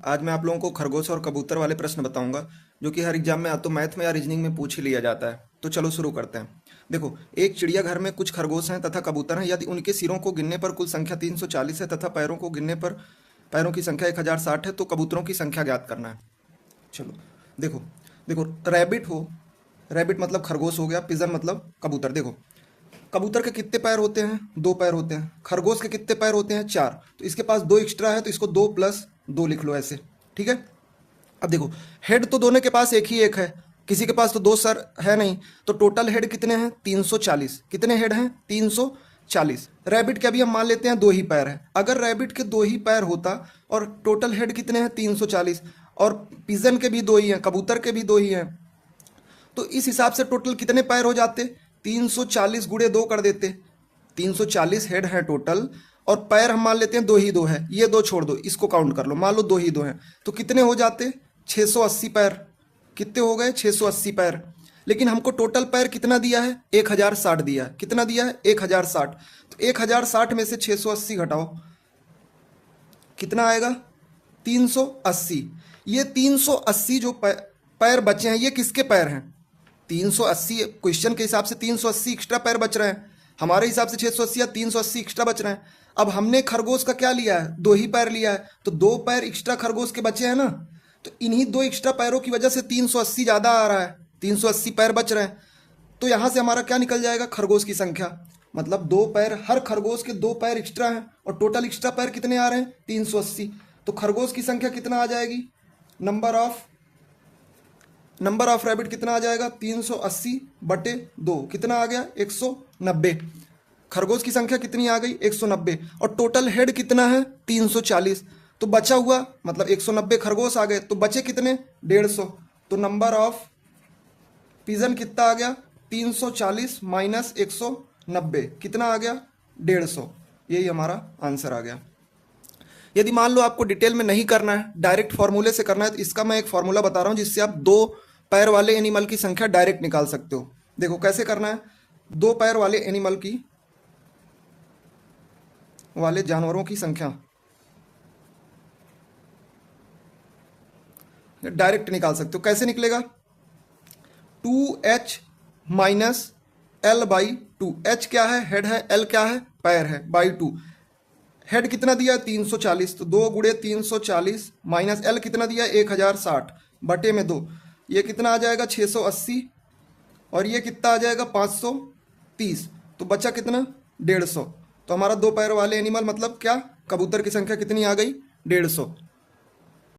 आज मैं आप लोगों को खरगोश और कबूतर वाले प्रश्न बताऊंगा जो कि हर एग्जाम में या तो मैथ में या रीजनिंग में पूछ ही लिया जाता है। तो चलो शुरू करते हैं। देखो, एक चिड़ियाघर में कुछ खरगोश हैं तथा कबूतर हैं। यदि उनके सिरों को गिनने पर कुल संख्या 340 है तथा पैरों को गिनने पर पैरों की संख्या 1060 है, तो कबूतरों की संख्या ज्ञात करना है। चलो देखो, देखो रैबिट हो, रैबिट मतलब खरगोश हो गया, पिजन मतलब कबूतर। देखो, कबूतर के कितने पैर होते हैं? 2 पैर होते हैं। खरगोश के कितने पैर होते हैं? 4। तो इसके पास 2 एक्स्ट्रा है, तो इसको 2 + 2 लिख लो ऐसे। ठीक है। अब देखो, हेड तो दोनों के पास एक ही एक है, किसी के पास तो 2 सर है नहीं, तो टोटल हेड कितने हैं? 340। कितने हेड हैं? 340। रैबिट के अभी हम मान लेते हैं 2 ही पैर हैं। अगर रैबिट के 2 ही पैर होता और टोटल हेड कितने हैं? 340, और पिजन के भी 2 ही हैं, कबूतर के भी 2 ही हैं, तो इस हिसाब से टोटल कितने पैर हो जाते? 340 गुणे 2 कर देते। 340 हेड है टोटल, और पैर हम मान लेते हैं 2 ही 2 है। ये 2 छोड़ दो, इसको काउंट कर लो, मान लो 2 ही 2 हैं, तो कितने हो जाते? 680 पैर। कितने हो गए? 680 पैर। लेकिन हमको टोटल पैर कितना दिया है? 1060 दिया है। कितना दिया है? 1060। तो 1060 में से 680 घटाओ, कितना आएगा? 380। ये 380 जो पैर बचे हैं, ये किसके पैर हैं? 380 क्वेश्चन के हिसाब से 380 एक्स्ट्रा पैर बच रहे हैं, हमारे हिसाब से 680 या 380 एक्स्ट्रा बच रहे हैं। अब हमने खरगोश का क्या लिया है? 2 ही पैर लिया है, तो 2 पैर एक्स्ट्रा खरगोश के बचे हैं ना, तो इन्हीं 2 एक्स्ट्रा पैरों की वजह से 380 ज़्यादा आ रहा है, 380 पैर बच रहे हैं। तो यहाँ से हमारा क्या निकल जाएगा? खरगोश की संख्या। मतलब 2 पैर, हर खरगोश के 2 पैर एक्स्ट्रा हैं, और टोटल एक्स्ट्रा पैर कितने आ रहे हैं? 380। तो खरगोश की संख्या कितना आ जाएगी? नंबर ऑफ रैबिट कितना आ जाएगा? 380/2। कितना आ गया? 190। खरगोश की संख्या कितनी आ गई? 190। और टोटल हेड कितना है? 340। तो बचा हुआ, मतलब 190 खरगोश आ गए, तो बचे कितने? 150। तो नंबर ऑफ पिजन कितना आ गया? 340 - 190, कितना आ गया? 150। यही हमारा आंसर आ गया। यदि मान लो आपको डिटेल में नहीं करना है, डायरेक्ट फॉर्मूले से करना है, तो इसका मैं एक फॉर्मूला बता रहा हूँ जिससे आप 2 पैर वाले एनिमल की संख्या डायरेक्ट निकाल सकते हो। देखो कैसे करना है। 2 पैर वाले एनिमल की, वाले जानवरों की संख्या डायरेक्ट निकाल सकते हो। कैसे निकलेगा? 2h - L/2। h क्या है? हेड है। L क्या है? पैर है। /2। हेड कितना दिया? 340, तो 2 गुणे 340 माइनस L कितना दिया? 1060 बटे में 2, ये कितना आ जाएगा? 680, और ये कितना आ जाएगा? 530। तो बचा कितना? 150। तो हमारा 2 पैर वाले एनिमल मतलब क्या? कबूतर की संख्या कितनी आ गई? 150।